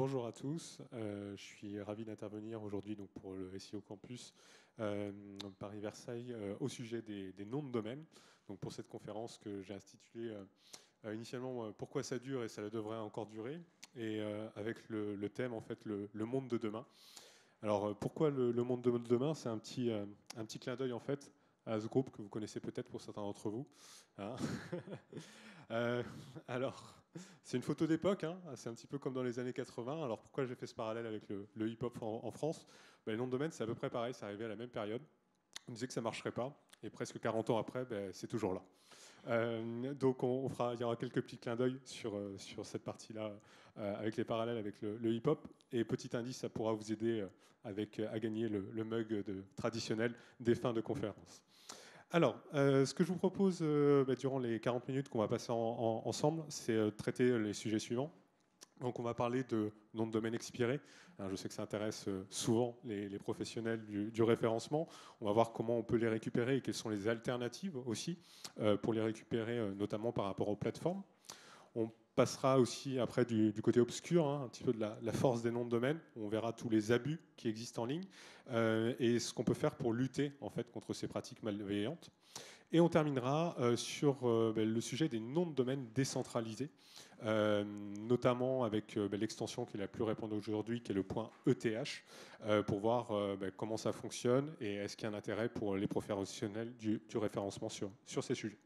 Bonjour à tous, je suis ravi d'intervenir aujourd'hui pour le SEO Campus Paris-Versailles au sujet des noms de domaine. Donc pour cette conférence que j'ai intitulée initialement Pourquoi ça dure et ça devrait encore durer, et avec le thème en fait le monde de demain. Alors pourquoi le monde de demain? C'est un petit clin d'œil en fait à ce groupe que vous connaissez peut-être pour certains d'entre vous. Hein. Euh, alors, c'est une photo d'époque, hein, c'est un petit peu comme dans les années 80. Alors pourquoi j'ai fait ce parallèle avec le hip-hop en France? Le nom de domaine, c'est à peu près pareil, c'est arrivé à la même période. On disait que ça ne marcherait pas, et presque 40 ans après, c'est toujours là. Donc il y aura quelques petits clins d'œil sur cette partie-là, avec les parallèles avec le hip-hop. Et petit indice, ça pourra vous aider à gagner le mug traditionnel des fins de conférence. Alors, ce que je vous propose durant les 40 minutes qu'on va passer ensemble, c'est traiter les sujets suivants. Donc, on va parler de nom de domaine expiré. Alors, je sais que ça intéresse souvent les professionnels du référencement. On va voir comment on peut les récupérer et quelles sont les alternatives aussi pour les récupérer, notamment par rapport aux plateformes. On passera aussi après du côté obscur, un petit peu de la force des noms de domaine. On verra tous les abus qui existent en ligne et ce qu'on peut faire pour lutter en fait contre ces pratiques malveillantes. Et on terminera sur le sujet des noms de domaine décentralisés, notamment avec l'extension qui est la plus répandue aujourd'hui, qui est le point ETH, pour voir comment ça fonctionne et est-ce qu'il y a un intérêt pour les professionnels du référencement sur ces sujets.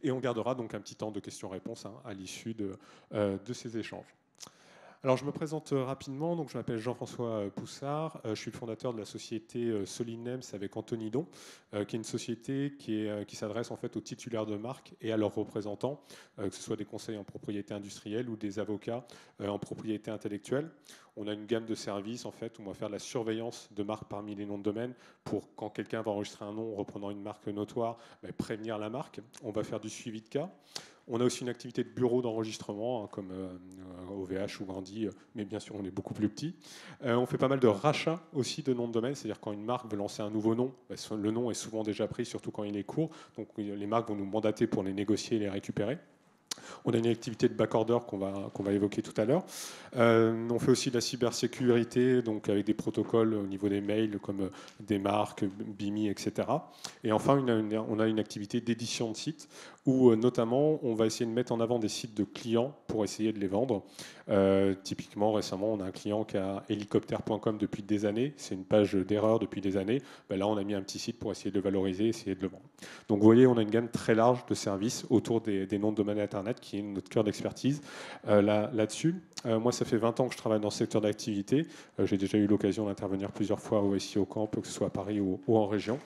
Et on gardera donc un petit temps de questions-réponses à l'issue de ces échanges. Alors, je me présente rapidement. Donc, je m'appelle Jean-François Poussard. Je suis le fondateur de la société Solinems avec Anthony Don, qui est une société qui s'adresse en fait aux titulaires de marque et à leurs représentants, que ce soit des conseils en propriété industrielle ou des avocats en propriété intellectuelle. On a une gamme de services en fait où on va faire de la surveillance de marques parmi les noms de domaine pour quand quelqu'un va enregistrer un nom reprenant une marque notoire, prévenir la marque. On va faire du suivi de cas. On a aussi une activité de bureau d'enregistrement, comme OVH ou Gandhi, mais bien sûr, on est beaucoup plus petit. On fait pas mal de rachats aussi de noms de domaine, c'est-à-dire quand une marque veut lancer un nouveau nom, le nom est souvent déjà pris, surtout quand il est court. Donc les marques vont nous mandater pour les négocier et les récupérer. On a une activité de backorder qu'on va évoquer tout à l'heure. On fait aussi de la cybersécurité, donc avec des protocoles au niveau des mails comme des marques, BIMI, etc. Et enfin, on a une activité d'édition de sites où notamment on va essayer de mettre en avant des sites de clients pour essayer de les vendre. Typiquement, récemment, on a un client qui a helicoptère.com depuis des années. C'est une page d'erreur depuis des années. Là, on a mis un petit site pour essayer de le valoriser, essayer de le vendre. Donc, vous voyez, on a une gamme très large de services autour des noms de domaine Internet qui est notre cœur d'expertise là-dessus. Moi, ça fait 20 ans que je travaille dans ce secteur d'activité. J'ai déjà eu l'occasion d'intervenir plusieurs fois au SEO Camp, que ce soit à Paris ou en région.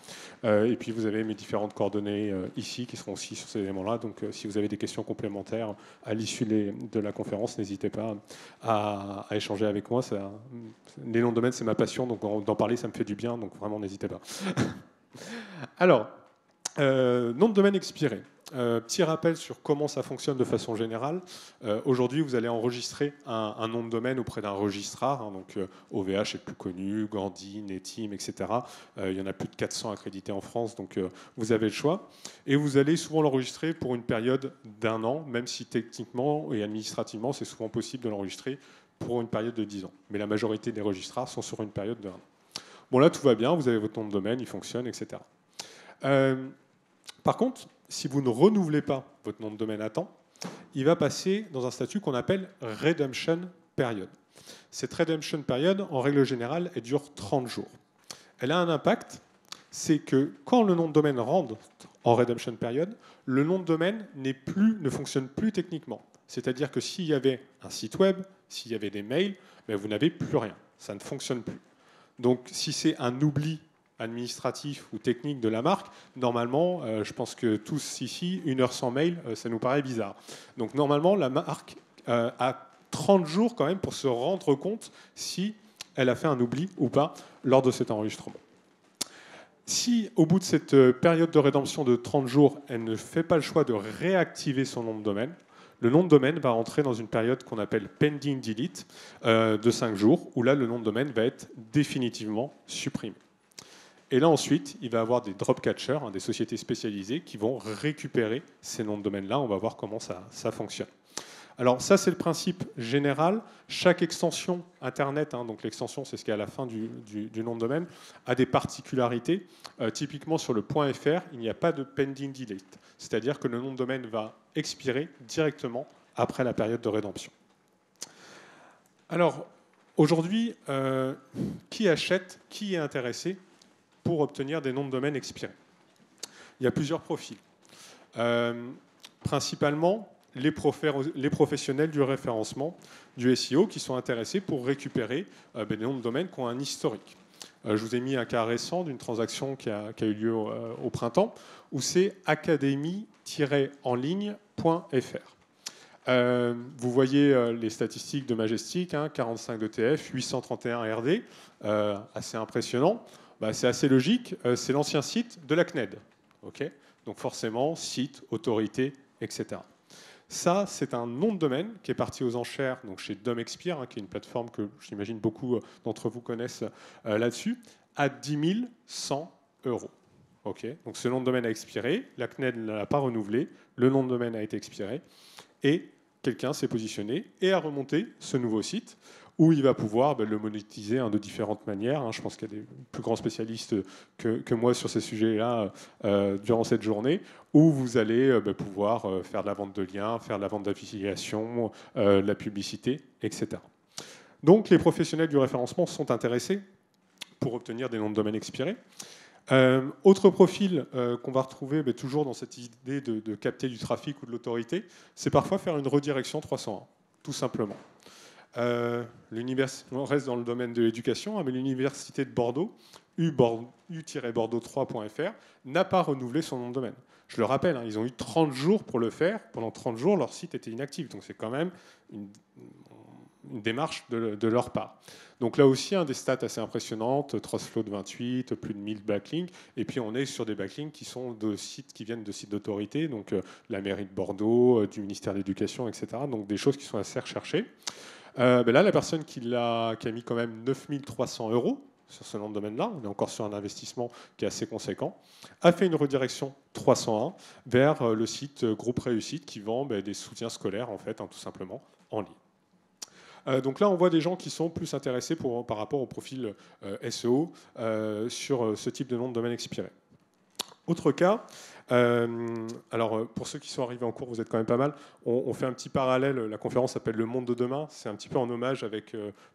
Et puis, vous avez mes différentes coordonnées ici qui seront aussi sur ces éléments-là. Donc, si vous avez des questions complémentaires à l'issue de la conférence, n'hésitez pas à échanger avec moi. Les noms de domaine, c'est ma passion, donc d'en parler, ça me fait du bien. Donc, vraiment, n'hésitez pas. Alors, nom de domaine expiré. Petit rappel sur comment ça fonctionne de façon générale. Aujourd'hui, vous allez enregistrer un nom de domaine auprès d'un registrar. Donc, OVH est le plus connu, Gandhi, Netim, etc. Il y en a plus de 400 accrédités en France, donc vous avez le choix. Et vous allez souvent l'enregistrer pour une période d'1 an, même si techniquement et administrativement, c'est souvent possible de l'enregistrer pour une période de 10 ans. Mais la majorité des registrars sont sur une période de 1 an. Bon, là, tout va bien, vous avez votre nom de domaine, il fonctionne, etc. Par contre, si vous ne renouvelez pas votre nom de domaine à temps, il va passer dans un statut qu'on appelle Redemption Period. Cette Redemption Period, en règle générale, elle dure 30 jours. Elle a un impact, c'est que quand le nom de domaine rentre en Redemption Period, le nom de domaine ne fonctionne plus techniquement. C'est-à-dire que s'il y avait un site web, s'il y avait des mails, vous n'avez plus rien. Ça ne fonctionne plus. Donc, si c'est un oubli administratif ou technique de la marque, normalement, je pense que tous ici, 1 heure sans mail, ça nous paraît bizarre. Donc normalement, la marque a 30 jours quand même pour se rendre compte si elle a fait un oubli ou pas lors de cet enregistrement. Si au bout de cette période de rédemption de 30 jours, elle ne fait pas le choix de réactiver son nom de domaine, le nom de domaine va entrer dans une période qu'on appelle pending delete de 5 jours, où là, le nom de domaine va être définitivement supprimé. Et là, ensuite, il va y avoir des drop catchers, des sociétés spécialisées qui vont récupérer ces noms de domaine-là. On va voir comment ça fonctionne. Alors ça, c'est le principe général. Chaque extension Internet, hein, donc l'extension, c'est ce qui est à la fin du nom de domaine, a des particularités. Typiquement, sur le .fr, il n'y a pas de pending delete. C'est-à-dire que le nom de domaine va expirer directement après la période de rédemption. Alors, aujourd'hui, qui achète, qui est intéressé pour obtenir des noms de domaine expirés? Il y a plusieurs profils. Principalement, les professionnels du référencement, du SEO, qui sont intéressés pour récupérer des noms de domaine qui ont un historique. Je vous ai mis un cas récent d'une transaction qui a eu lieu au printemps, où c'est académie-enligne.fr. Vous voyez les statistiques de Majestic, hein, 45 d'ETF, 831 RD, assez impressionnant. C'est assez logique, c'est l'ancien site de la CNED. Okay, donc forcément, site, autorité, etc. Ça, c'est un nom de domaine qui est parti aux enchères donc chez DomExpire, hein, qui est une plateforme que j'imagine beaucoup d'entre vous connaissent là-dessus, à 10 100 €. Okay, donc ce nom de domaine a expiré, la CNED ne l'a pas renouvelé, le nom de domaine a été expiré, et quelqu'un s'est positionné et a remonté ce nouveau site où il va pouvoir le monétiser de différentes manières. Je pense qu'il y a des plus grands spécialistes que moi sur ces sujets-là durant cette journée, où vous allez pouvoir faire de la vente de liens, faire de la vente d'affiliation, de la publicité, etc. Donc les professionnels du référencement sont intéressés pour obtenir des noms de domaine expirés. Autre profil qu'on va retrouver toujours dans cette idée de capter du trafic ou de l'autorité, c'est parfois faire une redirection 301, tout simplement. On reste dans le domaine de l'éducation, mais l'université de Bordeaux, u-bordeaux3.fr, n'a pas renouvelé son nom de domaine. Je le rappelle, hein, ils ont eu 30 jours pour le faire. Pendant 30 jours, leur site était inactif. Donc c'est quand même une démarche de leur part. Donc là aussi, des stats assez impressionnantes, Trustflow de 28, plus de 1000 backlinks. Et puis on est sur des backlinks qui sont de sites qui viennent de sites d'autorité, donc la mairie de Bordeaux, du ministère de l'Éducation, etc. Donc des choses qui sont assez recherchées. Là, la personne qui a mis quand même 9 300 € sur ce nom de domaine-là, on est encore sur un investissement qui est assez conséquent, a fait une redirection 301 vers le site Groupe Réussite qui vend des soutiens scolaires, en fait, tout simplement, en ligne. Donc là, on voit des gens qui sont plus intéressés par rapport au profil SEO sur ce type de nom de domaine expiré. Autre cas, alors pour ceux qui sont arrivés en cours, vous êtes quand même pas mal, on fait un petit parallèle, la conférence s'appelle Le Monde de demain, c'est un petit peu en hommage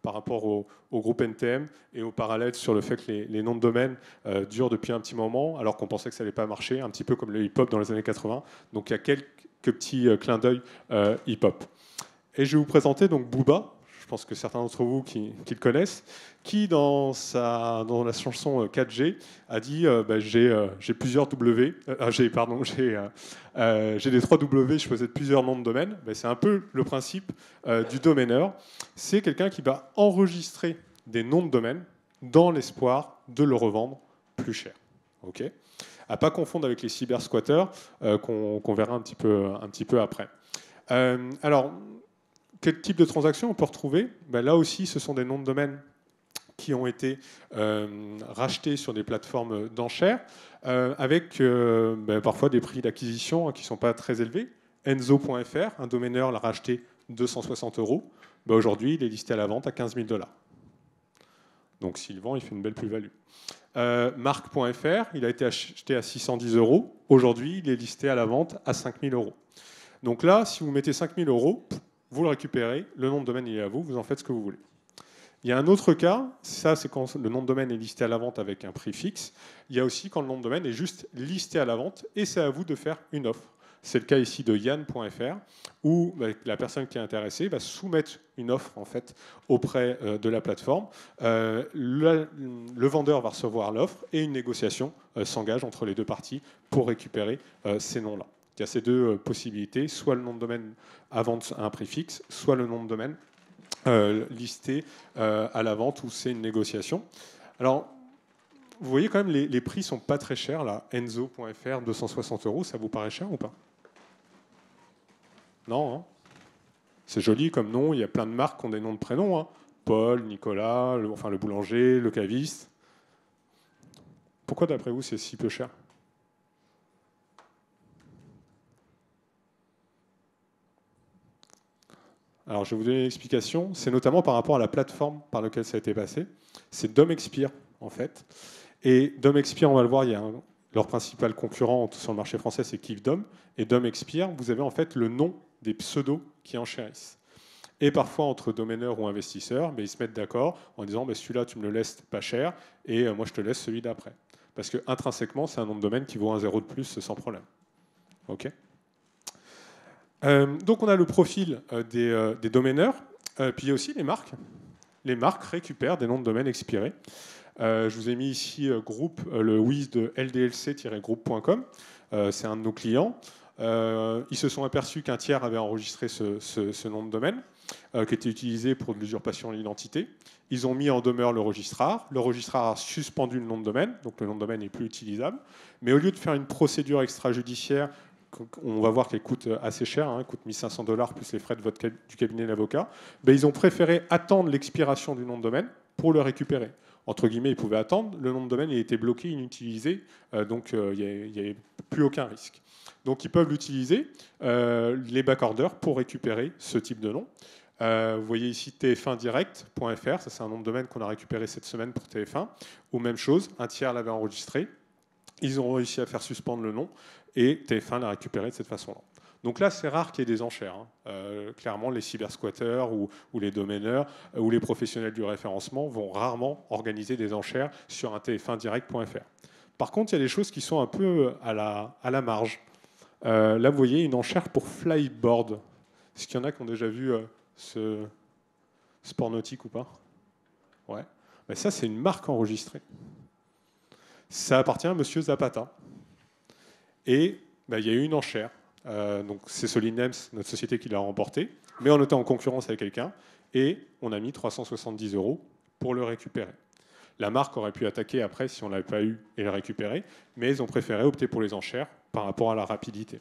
par rapport au groupe NTM et au parallèle sur le fait que les noms de domaine durent depuis un petit moment, alors qu'on pensait que ça n'allait pas marcher, un petit peu comme le hip-hop dans les années 80, donc il y a quelques petits clins d'œil hip-hop. Et je vais vous présenter donc Booba. Je pense que certains d'entre vous qui le connaissent, qui dans la chanson 4G a dit j'ai plusieurs W, j'ai des 3 W, je possède plusieurs noms de domaine. C'est un peu le principe du domaineur. C'est quelqu'un qui va enregistrer des noms de domaine dans l'espoir de le revendre plus cher. Okay, à pas confondre avec les cybersquatteurs qu'on verra un petit peu après. Alors, quel type de transaction on peut retrouver? Là aussi, ce sont des noms de domaine qui ont été rachetés sur des plateformes d'enchères avec parfois des prix d'acquisition qui ne sont pas très élevés. Enzo.fr, un domaineur l'a racheté 260 €. Aujourd'hui, il est listé à la vente à 15 000 $. Donc s'il vend, il fait une belle plus-value. Marc.fr, il a été acheté à 610 €. Aujourd'hui, il est listé à la vente à 5 000 €. Donc là, si vous mettez 5 000 €, vous le récupérez, le nom de domaine il est à vous, vous en faites ce que vous voulez. Il y a un autre cas, ça c'est quand le nom de domaine est listé à la vente avec un prix fixe. Il y a aussi quand le nom de domaine est juste listé à la vente et c'est à vous de faire une offre. C'est le cas ici de yann.fr où la personne qui est intéressée va soumettre une offre en fait auprès de la plateforme. Le vendeur va recevoir l'offre et une négociation s'engage entre les deux parties pour récupérer ces noms-là. Il y a ces deux possibilités, soit le nom de domaine à vente à un prix fixe, soit le nom de domaine listé à la vente où c'est une négociation. Alors, vous voyez quand même, les prix ne sont pas très chers. Là. Enzo.fr, 260 €, ça vous paraît cher ou pas? Non, hein? C'est joli comme nom, il y a plein de marques qui ont des noms de prénoms. Hein. Paul, Nicolas, le boulanger, le caviste. Pourquoi d'après vous c'est si peu cher? Alors, je vais vous donner une explication. C'est notamment par rapport à la plateforme par laquelle ça a été passé. C'est DomExpire, en fait. Et DomExpire, on va le voir, leur principal concurrent sur le marché français, c'est KiffDom. Et DomExpire, vous avez en fait le nom des pseudos qui enchérissent. Et parfois, entre domaineurs ou investisseurs, ils se mettent d'accord en disant celui-là, tu me le laisses pas cher, et moi, je te laisse celui d'après. Parce que intrinsèquement, c'est un nom de domaine qui vaut un 0 de plus sans problème. OK. Donc, on a le profil des domaineurs, puis il y a aussi les marques. Les marques récupèrent des noms de domaine expirés. Je vous ai mis ici le WIS de ldlc-groupe.com. C'est un de nos clients. Ils se sont aperçus qu'un tiers avait enregistré ce nom de domaine, qui était utilisé pour de l'usurpation de l'identité. Ils ont mis en demeure le registrar. Le registrar a suspendu le nom de domaine, donc le nom de domaine n'est plus utilisable. Mais au lieu de faire une procédure extrajudiciaire, on va voir qu'elle coûte assez cher, elle coûte 1 500 $ plus les frais du cabinet d'avocat, ils ont préféré attendre l'expiration du nom de domaine pour le récupérer. Entre guillemets, ils pouvaient attendre, le nom de domaine a été bloqué, inutilisé, donc il n'y avait plus aucun risque. Donc ils peuvent l'utiliser, les backorders, pour récupérer ce type de nom. Vous voyez ici tf1direct.fr, ça c'est un nom de domaine qu'on a récupéré cette semaine pour TF1, ou même chose, un tiers l'avait enregistré, ils ont réussi à faire suspendre le nom, et TF1 l'a récupéré de cette façon-là. Donc là, c'est rare qu'il y ait des enchères. Clairement, les cybersquatteurs ou les domaineurs ou les professionnels du référencement vont rarement organiser des enchères sur un tf1direct.fr. Par contre, il y a des choses qui sont un peu à la marge. Là, vous voyez une enchère pour Flyboard. Est-ce qu'il y en a qui ont déjà vu ce sport nautique ou pas? Ouais. Ça, c'est une marque enregistrée. Ça appartient à Monsieur Zapata. Et il y a eu une enchère. Donc c'est Solinems, notre société, qui l'a remporté, mais on était en concurrence avec quelqu'un, et on a mis 370 € pour le récupérer. La marque aurait pu attaquer après si on ne l'avait pas eu et le récupérer, mais ils ont préféré opter pour les enchères par rapport à la rapidité.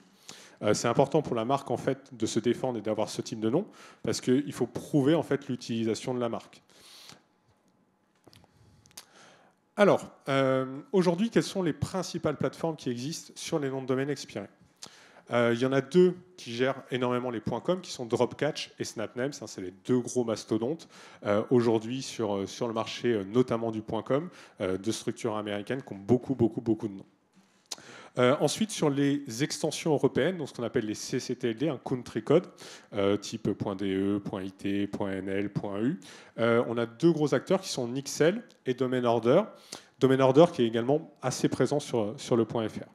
C'est important pour la marque en fait de se défendre et d'avoir ce type de nom, parce qu'il faut prouver en fait l'utilisation de la marque. Alors, aujourd'hui, quelles sont les principales plateformes qui existent sur les noms de domaine expirés? Il y en a deux qui gèrent énormément les .com, qui sont Dropcatch et SnapNames. C'est les deux gros mastodontes aujourd'hui sur le marché, notamment du .com, de structures américaines qui ont beaucoup de noms. Ensuite, sur les extensions européennes, donc ce qu'on appelle les CCTLD, un country code, type .de, .it, .nl, .eu, on a deux gros acteurs qui sont Nixel et Domain Order. Domain Order qui est également assez présent sur le .fr.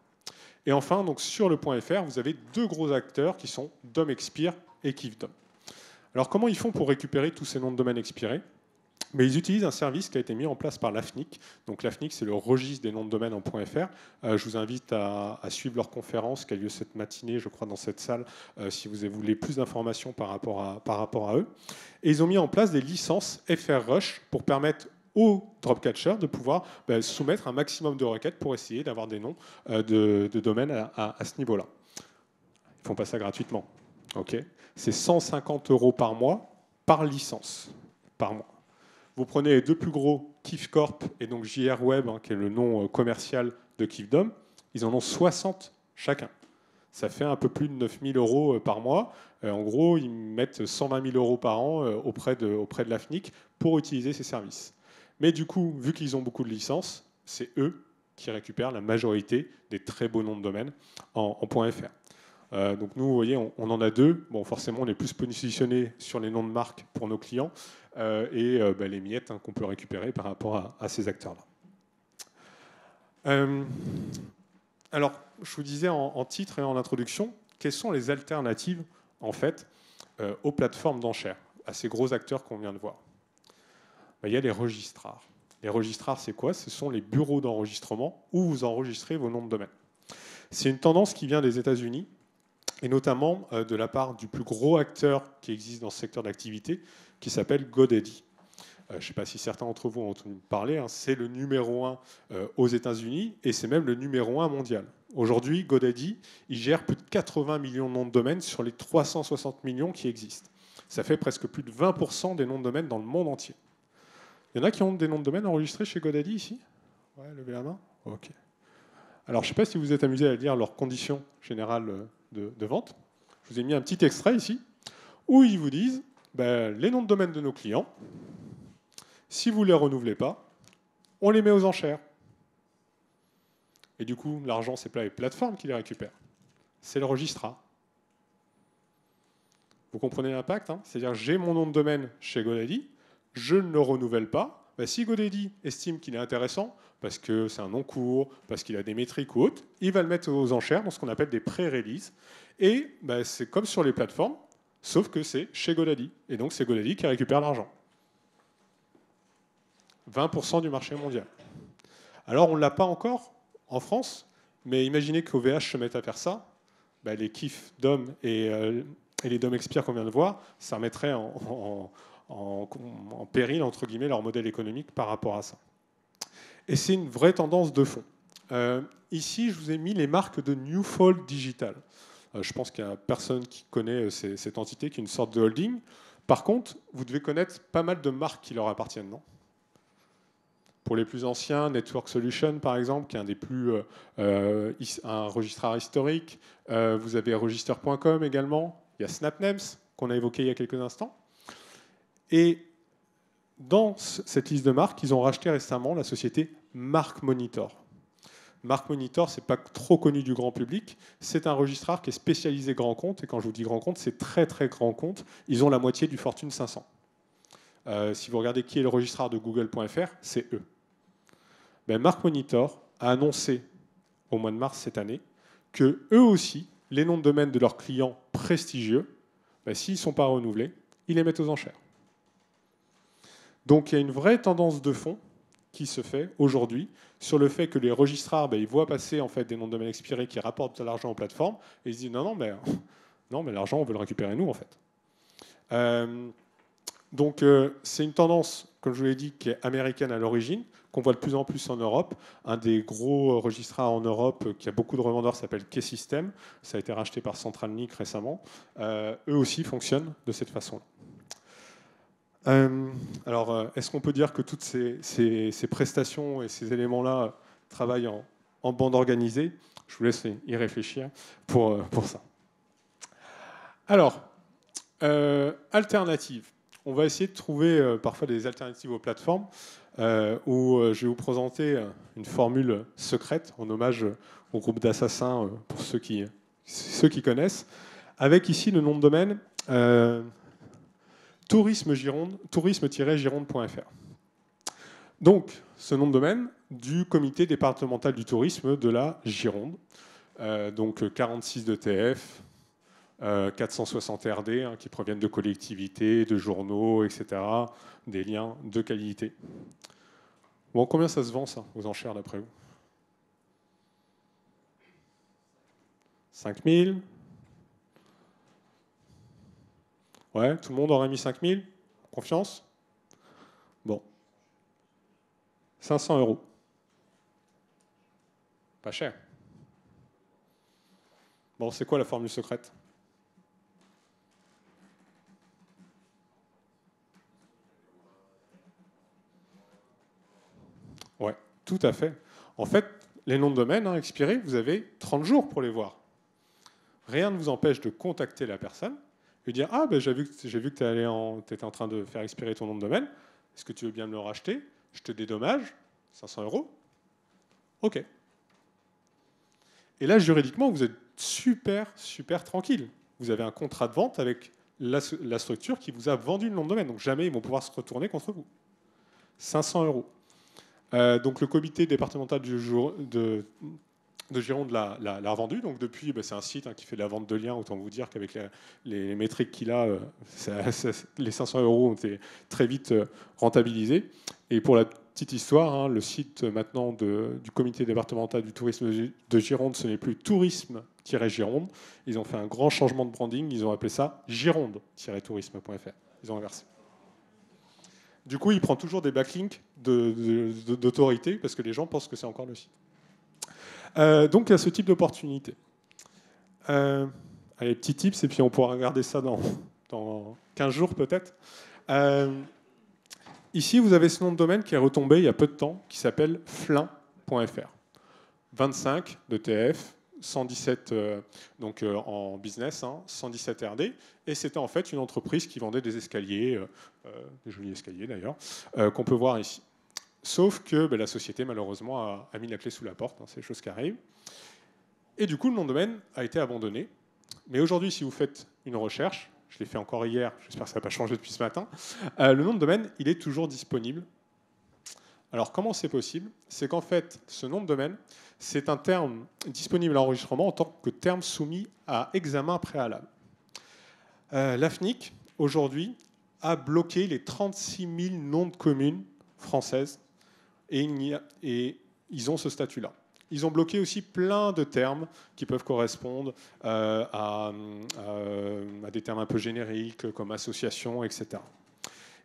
Et enfin, donc, sur le .fr, vous avez deux gros acteurs qui sont DomExpire et KiffDom. Alors, comment ils font pour récupérer tous ces noms de domaine expirés? Ils utilisent un service qui a été mis en place par l'AFNIC. Donc, l'AFNIC, c'est le registre des noms de domaine en .fr. Je vous invite à suivre leur conférence qui a lieu cette matinée, je crois, dans cette salle, si vous voulez plus d'informations par rapport à eux. Et ils ont mis en place des licences FRRush pour permettre aux dropcatchers de pouvoir soumettre un maximum de requêtes pour essayer d'avoir des noms de domaine à ce niveau-là. Ils ne font pas ça gratuitement. Okay, c'est 150 € par mois, par licence, par mois. Vous prenez les deux plus gros, KiffCorp et donc JR Web, qui est le nom commercial de KiffDom, ils en ont 60 chacun. Ça fait un peu plus de 9 000 € par mois. En gros, ils mettent 120 000 € par an auprès de l'AFNIC pour utiliser ces services. Mais du coup, vu qu'ils ont beaucoup de licences, c'est eux qui récupèrent la majorité des très beaux noms de domaine en .fr. Donc nous, vous voyez, on en a deux. Bon, forcément, on est plus positionné sur les noms de marque pour nos clients et les miettes qu'on peut récupérer par rapport à ces acteurs-là. Alors, je vous disais en titre et en introduction, quelles sont les alternatives, en fait, aux plateformes d'enchères, à ces gros acteurs qu'on vient de voir? Il y a les registrars. Les registrars, c'est quoi? Ce sont les bureaux d'enregistrement où vous enregistrez vos noms de domaine. C'est une tendance qui vient des États-Unis, et notamment de la part du plus gros acteur qui existe dans ce secteur d'activité, qui s'appelle GoDaddy. Je ne sais pas si certains d'entre vous ont entendu parler, c'est le numéro 1 aux États-Unis, et c'est même le numéro 1 mondial. Aujourd'hui, GoDaddy, il gère plus de 80 millions de noms de domaine sur les 360 millions qui existent. Ça fait presque plus de 20% des noms de domaine dans le monde entier. Il y en a qui ont des noms de domaine enregistrés chez GoDaddy ici? Ouais, levez la main. Ok. Alors, je ne sais pas si vous êtes amusé à lire leurs conditions générales de vente. Je vous ai mis un petit extrait ici, où ils vous disent ben, les noms de domaine de nos clients, si vous ne les renouvelez pas, on les met aux enchères. Et du coup, l'argent, ce n'est pas les plateformes qui les récupèrent, c'est le registrar. Vous comprenez l'impact, hein? C'est-à-dire j'ai mon nom de domaine chez GoDaddy, je ne le renouvelle pas. Ben, si GoDaddy estime qu'il est intéressant, parce que c'est un nom court, parce qu'il a des métriques ou autres, il va le mettre aux enchères dans ce qu'on appelle des pré-releases. Et ben, c'est comme sur les plateformes, sauf que c'est chez GoDaddy. Et donc c'est GoDaddy qui récupère l'argent. 20% du marché mondial. Alors on ne l'a pas encore en France, mais imaginez qu'OVH se mette à faire ça, ben, les kiffs DOM et les DOM expire qu'on vient de voir, ça remettrait en péril, entre guillemets, leur modèle économique par rapport à ça. Et c'est une vraie tendance de fond. Ici, je vous ai mis les marques de Newfold Digital. Je pense qu'il n'y a personne qui connaît cette entité, qui est une sorte de holding. Par contre, vous devez connaître pas mal de marques qui leur appartiennent, non ? Pour les plus anciens, Network Solutions, par exemple, qui est un des plus un registraire historique. Vous avez register.com également. Il y a SnapNames, qu'on a évoqué il y a quelques instants. Et dans cette liste de marques, ils ont racheté récemment la société MarkMonitor. MarkMonitor, ce n'est pas trop connu du grand public. C'est un registraire qui est spécialisé grand compte. Et quand je vous dis grand compte, c'est très très grand compte. Ils ont la moitié du Fortune 500. Si vous regardez qui est le registraire de Google.fr, c'est eux. Ben, MarkMonitor a annoncé au mois de mars cette année que eux aussi, les noms de domaine de leurs clients prestigieux, ben, s'ils ne sont pas renouvelés, ils les mettent aux enchères. Donc il y a une vraie tendance de fond qui se fait aujourd'hui sur le fait que les registrars, ben, ils voient passer en fait, des noms de domaine expirés qui rapportent de l'argent aux plateformes et ils se disent non, mais l'argent, on veut le récupérer nous en fait. Donc c'est une tendance, comme je vous l'ai dit, qui est américaine à l'origine, qu'on voit de plus en plus en Europe. Un des gros registrars en Europe qui a beaucoup de revendeurs s'appelle Keysystem. Ça a été racheté par CentralNic récemment. Eux aussi fonctionnent de cette façon-là. Alors, est-ce qu'on peut dire que toutes ces prestations et ces éléments-là travaillent en bande organisée? Je vous laisse y réfléchir pour ça. Alors, alternatives. On va essayer de trouver parfois des alternatives aux plateformes où je vais vous présenter une formule secrète en hommage au groupe d'assassins pour ceux qui connaissent, avec ici le nom de domaine tourisme-gironde.fr. Donc, ce nom de domaine du comité départemental du tourisme de la Gironde, donc 46 d'ETF, 460 RD qui proviennent de collectivités, de journaux, etc., des liens de qualité. Bon, combien ça se vend, ça, aux enchères, d'après vous? 5 000? Ouais, tout le monde aurait mis 5 000? Confiance? Bon. 500 €. Pas cher. Bon, c'est quoi la formule secrète? Ouais, tout à fait. En fait, les noms de domaine expirés, vous avez 30 jours pour les voir. Rien ne vous empêche de contacter la personne et lui dire « Ah, ben, j'ai vu que tu étais en train de faire expirer ton nom de domaine. Est-ce que tu veux bien me le racheter? Je te dédommage, 500 €. OK. » Et là, juridiquement, vous êtes super, super tranquille. Vous avez un contrat de vente avec la structure qui vous a vendu le nom de domaine. Donc jamais ils vont pouvoir se retourner contre vous. 500 €. Donc le comité départemental de Gironde l'a revendu. Donc depuis, c'est un site qui fait de la vente de liens. Autant vous dire qu'avec les métriques qu'il a, les 500 € ont été très vite rentabilisés. Et pour la petite histoire, le site maintenant du comité départemental du tourisme de Gironde, ce n'est plus tourisme-gironde. Ils ont fait un grand changement de branding. Ils ont appelé ça gironde-tourisme.fr. Ils ont inversé. Du coup, il prend toujours des backlinks d'autorité parce que les gens pensent que c'est encore le site. Donc, il y a ce type d'opportunité. Allez, petit tips, et puis on pourra regarder ça dans 15 jours peut-être. Ici, vous avez ce nom de domaine qui est retombé il y a peu de temps, qui s'appelle flin.fr. 25 d'ETF, 117 en business, 117 RD, et c'était en fait une entreprise qui vendait des escaliers, des jolis escaliers d'ailleurs, qu'on peut voir ici. Sauf que la société malheureusement a mis la clé sous la porte, c'est des choses qui arrivent. Et du coup le nom de domaine a été abandonné. Mais aujourd'hui, si vous faites une recherche, je l'ai fait encore hier, j'espère que ça n'a pas changé depuis ce matin, le nom de domaine, il est toujours disponible. Alors comment c'est possible? C'est qu'en fait, ce nom de domaine, c'est un terme disponible à enregistrement en tant que terme soumis à examen préalable. L'AFNIC, aujourd'hui, a bloqué les 36 000 noms de communes françaises et ils ont ce statut-là. Ils ont bloqué aussi plein de termes qui peuvent correspondre à des termes un peu génériques comme association, etc.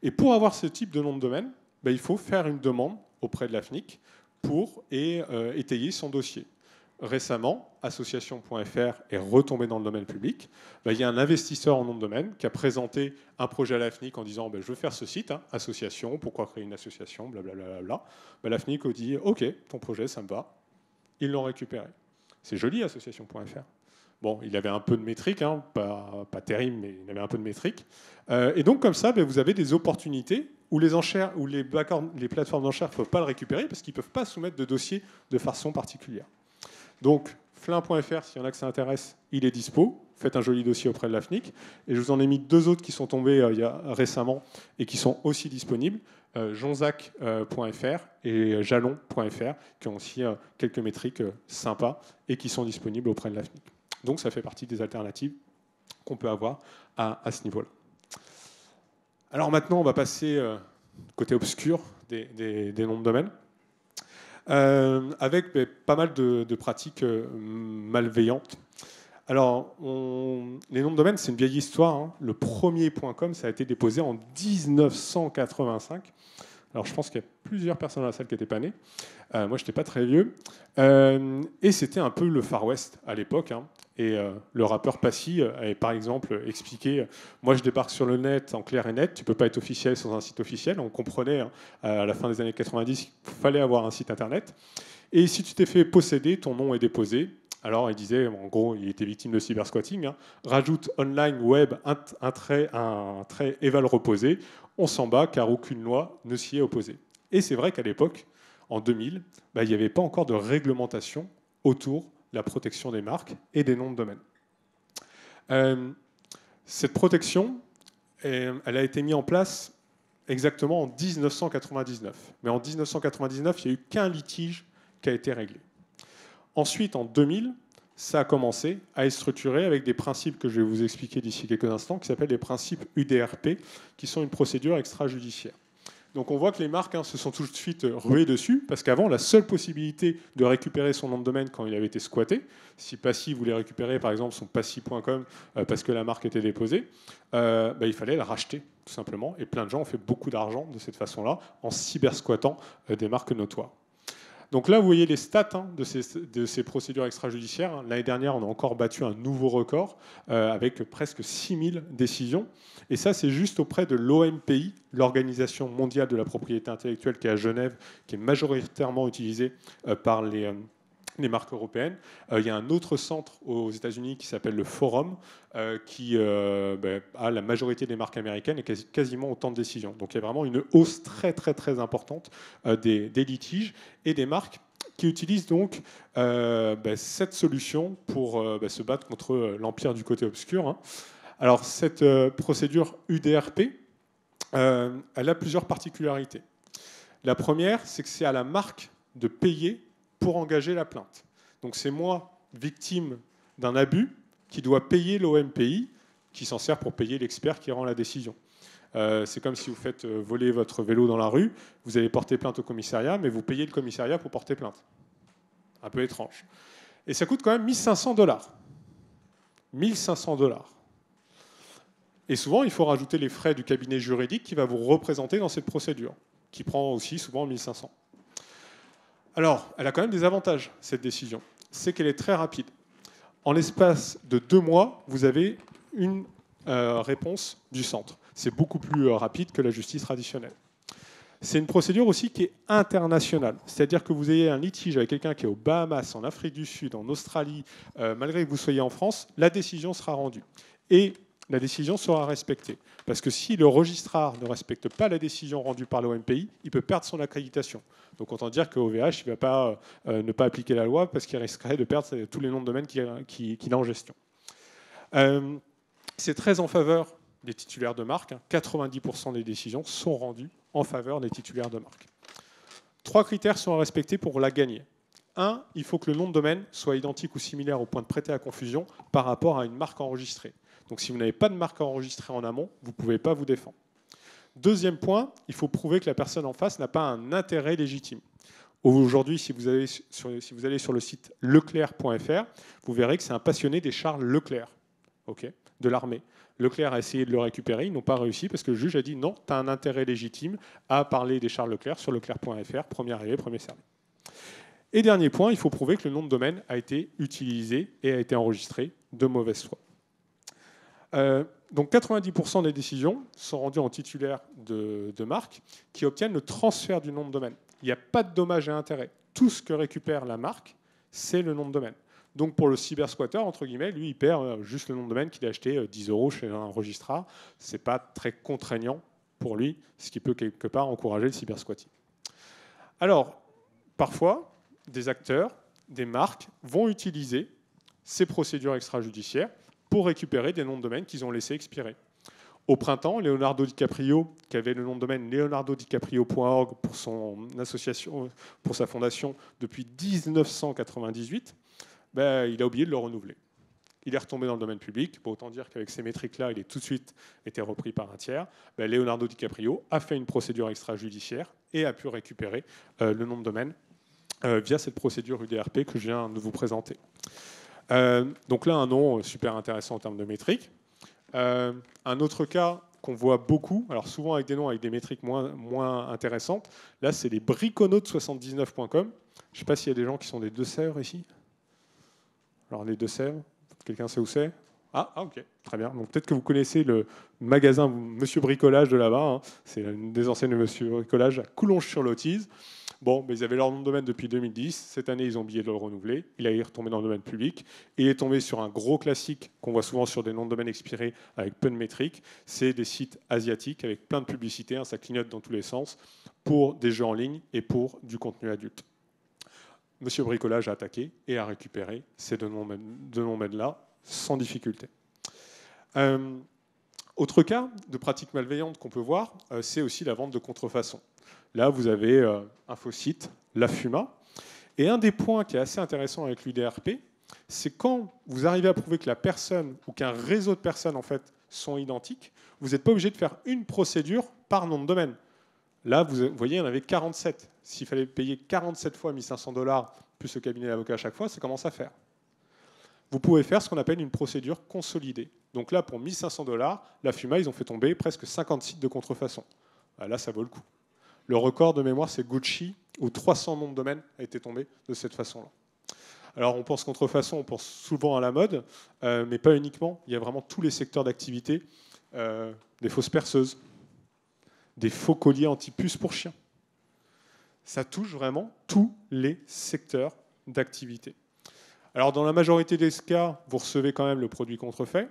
Et pour avoir ce type de nom de domaine, il faut faire une demande auprès de l'AFNIC pour étayer son dossier. Récemment, association.fr est retombé dans le domaine public. Il y a un investisseur en nom de domaine qui a présenté un projet à l'AFNIC en disant je veux faire ce site, association, pourquoi créer une association, blablabla. L'AFNIC a dit ok, ton projet, ça me va. Ils l'ont récupéré. C'est joli, association.fr. Bon, il avait un peu de métrique, pas terrible, mais il avait un peu de métrique. Et donc, comme ça, vous avez des opportunités où les enchères, où les plateformes d'enchères ne peuvent pas le récupérer parce qu'ils ne peuvent pas soumettre de dossier de façon particulière. Donc, flin.fr, s'il y en a que ça intéresse, il est dispo. Faites un joli dossier auprès de l'AFNIC. Et je vous en ai mis 2 autres qui sont tombés récemment et qui sont aussi disponibles. jonzac.fr et jalon.fr, qui ont aussi quelques métriques sympas et qui sont disponibles auprès de l'AFNIC. Donc ça fait partie des alternatives qu'on peut avoir à ce niveau-là. Alors maintenant, on va passer côté obscur des noms de domaine, avec pas mal de pratiques malveillantes. Alors, les noms de domaine, c'est une vieille histoire. Le premier .com, ça a été déposé en 1985. Alors, je pense qu'il y a plusieurs personnes dans la salle qui n'étaient pas nées. Moi, je n'étais pas très vieux. Et c'était un peu le Far West à l'époque. Et le rappeur Passy avait, par exemple, expliqué « Moi, je débarque sur le net en clair et net. Tu ne peux pas être officiel sans un site officiel. » On comprenait, à la fin des années 90, qu'il fallait avoir un site Internet. Et si tu t'es fait posséder, ton nom est déposé. Alors, il disait, en gros, il était victime de cybersquatting. Rajoute online web un trait éval reposé. On s'en bat car aucune loi ne s'y est opposée. Et c'est vrai qu'à l'époque, en 2000, il n'y avait pas encore de réglementation autour de la protection des marques et des noms de domaine. Cette protection, elle a été mise en place exactement en 1999. Mais en 1999, il n'y a eu qu'un litige qui a été réglé. Ensuite, en 2000, ça a commencé à être structuré avec des principes que je vais vous expliquer d'ici quelques instants, qui s'appellent les principes UDRP, qui sont une procédure extrajudiciaire. Donc on voit que les marques se sont tout de suite ruées dessus, parce qu'avant, la seule possibilité de récupérer son nom de domaine quand il avait été squatté, si Passy voulait récupérer par exemple son passy.com parce que la marque était déposée, il fallait la racheter tout simplement. Et plein de gens ont fait beaucoup d'argent de cette façon-là, en cybersquattant des marques notoires. Donc là, vous voyez les stats de ces procédures extrajudiciaires. L'année dernière, on a encore battu un nouveau record avec presque 6000 décisions. Et ça, c'est juste auprès de l'OMPI, l'Organisation mondiale de la propriété intellectuelle qui est à Genève, qui est majoritairement utilisée par les marques européennes. Il y a un autre centre aux États-Unis qui s'appelle le Forum, qui a la majorité des marques américaines et quasiment autant de décisions. Donc il y a vraiment une hausse très très très importante des litiges et des marques qui utilisent donc cette solution pour se battre contre l'empire du côté obscur. Alors cette procédure UDRP, elle a plusieurs particularités. La première, c'est que c'est à la marque de payer pour engager la plainte. Donc c'est moi, victime d'un abus, qui doit payer l'OMPI, qui s'en sert pour payer l'expert qui rend la décision. C'est comme si vous faites voler votre vélo dans la rue, vous allez porter plainte au commissariat, mais vous payez le commissariat pour porter plainte. Un peu étrange. Et ça coûte quand même 1500 $. 1500 $. Et souvent, il faut rajouter les frais du cabinet juridique qui va vous représenter dans cette procédure, qui prend aussi souvent 1500 $. Alors, elle a quand même des avantages, cette décision. C'est qu'elle est très rapide. En l'espace de 2 mois, vous avez une réponse du centre. C'est beaucoup plus rapide que la justice traditionnelle. C'est une procédure aussi qui est internationale. C'est-à-dire que vous ayez un litige avec quelqu'un qui est aux Bahamas, en Afrique du Sud, en Australie, malgré que vous soyez en France, la décision sera rendue. Et la décision sera respectée. Parce que si le registrar ne respecte pas la décision rendue par l'OMPI, il peut perdre son accréditation. Donc autant dire qu'OVH ne va pas ne pas appliquer la loi parce qu'il risquerait de perdre tous les noms de domaine qu'il a en gestion. C'est très en faveur des titulaires de marque. 90% des décisions sont rendues en faveur des titulaires de marque. 3 critères sont à respecter pour la gagner. 1, il faut que le nom de domaine soit identique ou similaire au point de prêter à confusion par rapport à une marque enregistrée. Donc si vous n'avez pas de marque enregistrée en amont, vous ne pouvez pas vous défendre. Deuxième point, il faut prouver que la personne en face n'a pas un intérêt légitime. Aujourd'hui, si vous allez sur le site leclerc.fr, vous verrez que c'est un passionné des chars Leclerc, de l'armée. Leclerc a essayé de le récupérer, ils n'ont pas réussi parce que le juge a dit non, tu as un intérêt légitime à parler des chars Leclerc sur leclerc.fr, premier arrivé, premier servi. Et dernier point, il faut prouver que le nom de domaine a été utilisé et a été enregistré de mauvaise foi. Donc 90% des décisions sont rendues en titulaire de marque qui obtiennent le transfert du nom de domaine. Il n'y a pas de dommages et intérêts. Tout ce que récupère la marque, c'est le nom de domaine. Donc pour le cybersquatter, entre guillemets, lui, il perd juste le nom de domaine qu'il a acheté 10 € chez un registrar. Ce n'est pas très contraignant pour lui, ce qui peut quelque part encourager le cybersquatting. Alors, parfois, des acteurs, des marques vont utiliser ces procédures extrajudiciaires pour récupérer des noms de domaine qu'ils ont laissés expirer. Au printemps, Leonardo DiCaprio, qui avait le nom de domaine leonardodicaprio.org pour son association, pour sa fondation depuis 1998, il a oublié de le renouveler. Il est retombé dans le domaine public. Autant dire qu'avec ces métriques-là, il est tout de suite été repris par un tiers. Leonardo DiCaprio a fait une procédure extrajudiciaire et a pu récupérer le nom de domaine via cette procédure UDRP que je viens de vous présenter. Donc là, un nom super intéressant en termes de métriques. Un autre cas qu'on voit beaucoup, alors souvent avec des noms avec des métriques moins intéressantes, là c'est les briconautes79.com. Je ne sais pas s'il y a des gens qui sont des Deux-Sèvres ici. Alors les Deux-Sèvres, quelqu'un sait où c'est ? Ah, ok, très bien. Donc peut-être que vous connaissez le magasin Monsieur Bricolage de là-bas. Hein. C'est une des enseignes de Monsieur Bricolage à Coulonges-sur-Lotize. Bon, mais ils avaient leur nom de domaine depuis 2010. Cette année, ils ont oublié de le renouveler. Il est retombé dans le domaine public. Et il est tombé sur un gros classique qu'on voit souvent sur des noms de domaine expirés avec peu de métriques. C'est des sites asiatiques avec plein de publicité. Hein, ça clignote dans tous les sens pour des jeux en ligne et pour du contenu adulte. Monsieur Bricolage a attaqué et a récupéré ces deux noms de domaine-là sans difficulté. Autre cas de pratique malveillante qu'on peut voir, c'est aussi la vente de contrefaçon. Là, vous avez un faux site, la Fuma. Et un des points qui est assez intéressant avec l'UDRP, c'est quand vous arrivez à prouver que la personne ou qu'un réseau de personnes en fait, sont identiques, vous n'êtes pas obligé de faire une procédure par nom de domaine. Là, vous voyez, il y en avait 47. S'il fallait payer 47 fois 1 500 $ plus le cabinet d'avocat à chaque fois, ça commence à faire. Vous pouvez faire ce qu'on appelle une procédure consolidée. Donc là, pour 1 500 $, la Fuma, ils ont fait tomber presque 50 sites de contrefaçon. Là, ça vaut le coup. Le record de mémoire, c'est Gucci, où 300 noms de domaine a été tombé de cette façon-là. Alors, on pense contrefaçon, on pense souvent à la mode, mais pas uniquement. Il y a vraiment tous les secteurs d'activité, des fausses perceuses, des faux colliers anti-puces pour chiens. Ça touche vraiment tous les secteurs d'activité. Alors, dans la majorité des cas, vous recevez quand même le produit contrefait,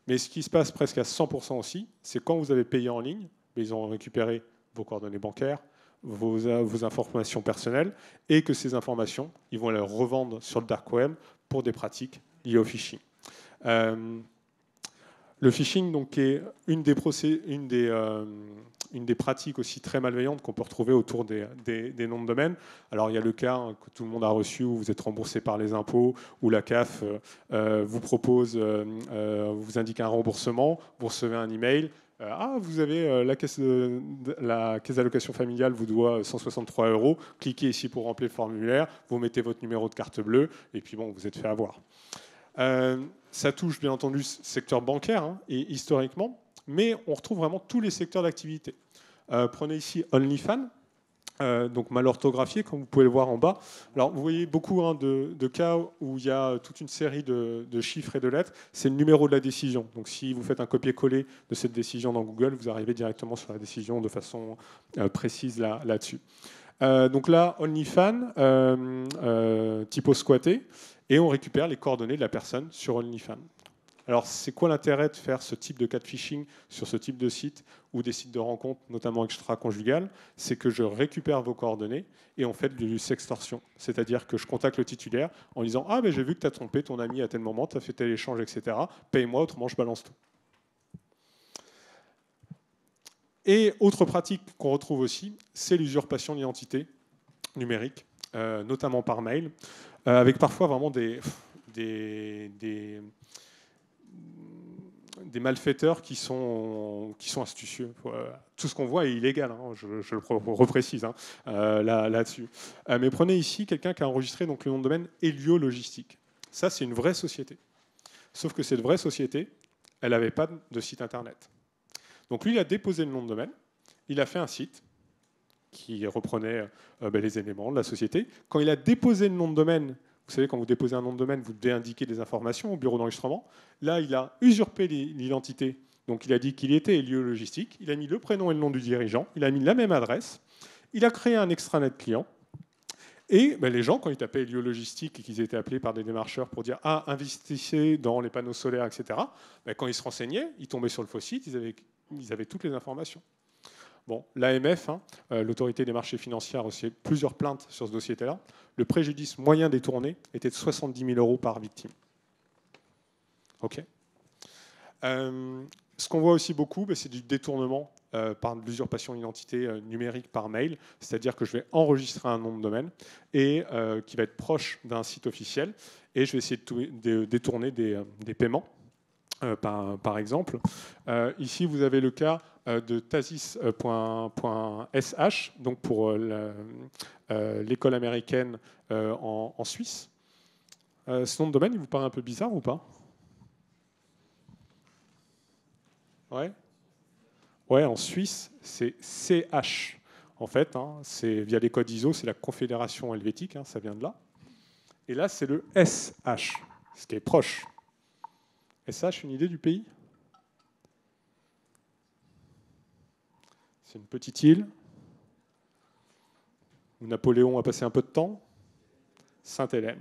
mais ce qui se passe presque à 100% aussi, c'est quand vous avez payé en ligne, mais ils ont récupéré vos coordonnées bancaires, vos informations personnelles, et que ces informations, ils vont les revendre sur le dark web pour des pratiques liées au phishing. Le phishing donc, est une des pratiques aussi très malveillantes qu'on peut retrouver autour des noms de domaine. Alors il y a le cas que tout le monde a reçu où vous êtes remboursé par les impôts, où la CAF vous propose, vous indique un remboursement, vous recevez un email. Vous avez la caisse d'allocation familiale vous doit 163 €. Cliquez ici pour remplir le formulaire. Vous mettez votre numéro de carte bleue et puis bon, vous êtes fait avoir. Ça touche bien entendu le secteur bancaire et historiquement, mais on retrouve vraiment tous les secteurs d'activité. Prenez ici OnlyFans. donc mal orthographié, comme vous pouvez le voir en bas. Alors, vous voyez beaucoup de cas où il y a toute une série de chiffres et de lettres. C'est le numéro de la décision. Donc, si vous faites un copier-coller de cette décision dans Google, vous arrivez directement sur la décision de façon précise là-dessus. Donc là, OnlyFans, typo squatté, et on récupère les coordonnées de la personne sur OnlyFans. Alors, c'est quoi l'intérêt de faire ce type de cas de phishing sur ce type de site ou des sites de rencontres, notamment extra-conjugales? C'est que je récupère vos coordonnées et on fait du sextorsion. C'est-à-dire que je contacte le titulaire en disant « Ah, ben, j'ai vu que tu as trompé ton ami à tel moment, tu as fait tel échange, etc. Paye-moi, autrement je balance tout. » Et autre pratique qu'on retrouve aussi, c'est l'usurpation d'identité numérique, notamment par mail, avec parfois vraiment des malfaiteurs qui sont astucieux. Tout ce qu'on voit est illégal, hein, je le reprécise là-dessus. Mais prenez ici quelqu'un qui a enregistré donc, le nom de domaine Elio Logistique. Ça, c'est une vraie société. Sauf que cette vraie société, elle n'avait pas de site internet. Donc lui, il a déposé le nom de domaine, il a fait un site qui reprenait les éléments de la société. Quand il a déposé le nom de domaine, vous savez, quand vous déposez un nom de domaine, vous devez indiquer des informations au bureau d'enregistrement. Là, il a usurpé l'identité. Donc, il a dit qu'il était Elio Logistique. Il a mis le prénom et le nom du dirigeant. Il a mis la même adresse. Il a créé un extranet client. Et les gens, quand ils tapaient Elio Logistique et qu'ils étaient appelés par des démarcheurs pour dire « Ah, investissez dans les panneaux solaires, etc. », quand ils se renseignaient, ils tombaient sur le faux site, ils avaient toutes les informations. Bon, l'AMF, l'autorité des marchés financiers, a reçu plusieurs plaintes sur ce dossier-là. Le préjudice moyen détourné était de 70 000 € par victime. OK. Ce qu'on voit aussi beaucoup, c'est du détournement par l'usurpation d'identité numérique par mail, c'est-à-dire que je vais enregistrer un nom de domaine et qui va être proche d'un site officiel, et je vais essayer de détourner des paiements. Par exemple. Ici, vous avez le cas de tasis.sh, donc pour l'école américaine en Suisse. Ce nom de domaine, il vous paraît un peu bizarre ou pas? Ouais. Ouais, en Suisse, c'est CH. En fait, c'est via les codes ISO, c'est la Confédération helvétique, ça vient de là. Et là, c'est le SH, ce qui est proche. SH, une idée du pays? C'est une petite île où Napoléon a passé un peu de temps. Sainte-Hélène.